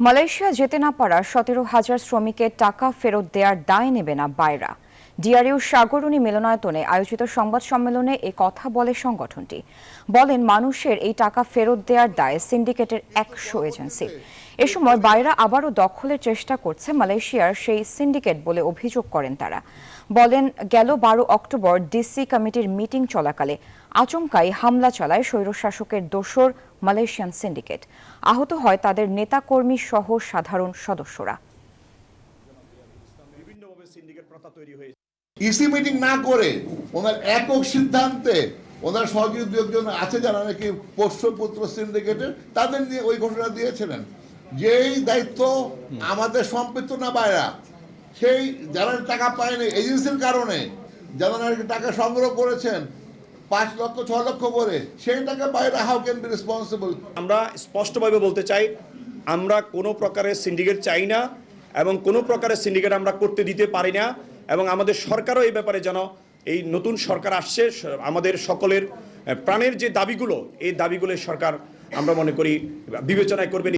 Malaysia যেতে না পারা 17,000 শ্রমিকের টাকা ফেরত দেওয়ার দায় নেবে না বায়রা। ডিআরইউ সাগরণী মিলনায়তনে আয়োজিত সংবাদ সম্মেলনে এ কথা বলে সংগঠনটি। বলেন, মানুষের এই টাকা ফেরত দেওয়ার দায় সিন্ডিকেটের 100 এজেন্সি। এ সময় বায়রা আবারও দখলের চেষ্টা করছে মালয়েশিয়ার সেই সিন্ডিকেট বলে অভিযোগ করেন তারা। বলেন, গেল 12 অক্টোবর ডিসি কমিটির মিটিং চলাকালে আচমকাই হামলা চালায় স্বৈরশাসকের দোসর মালয়েশিয়ান সিন্ডিকেট। আহত হয় তাদের নেতাকর্মী সহ সাধারণ সদস্যরা। ইসি মিটিং না করে ওনার একক সিদ্ধান্তে ওনার সহযোগী দু একজন আছে যারা নাকি পোষ্যপুত্র সিন্ডিকেটের, তাদের নিয়ে ওই ঘটনা দিয়েছিলেন। যেই দায়িত্ব আমাদের সম্পৃক্ত না বাইরা, সেই যারা টাকা পায়নি এজেন্সির কারণে যারা নাকি টাকা সংগ্রহ করেছেন 5 লক্ষ 6 লক্ষ করে, সেই টাকা বাইরে হাউ ক্যান বি রেসপন্সিবল। আমরা স্পষ্টভাবে বলতে চাই, আমরা কোনো প্রকারের সিন্ডিকেট চাই না এবং কোনো প্রকারের সিন্ডিকেট আমরা করতে দিতে পারি না। এবং আমাদের সরকারও এই ব্যাপারে যেন, এই নতুন সরকার আসছে, আমাদের সকলের প্রাণের যে দাবিগুলো, এই দাবিগুলো সরকার আমরা মনে করি বিবেচনায় করবে।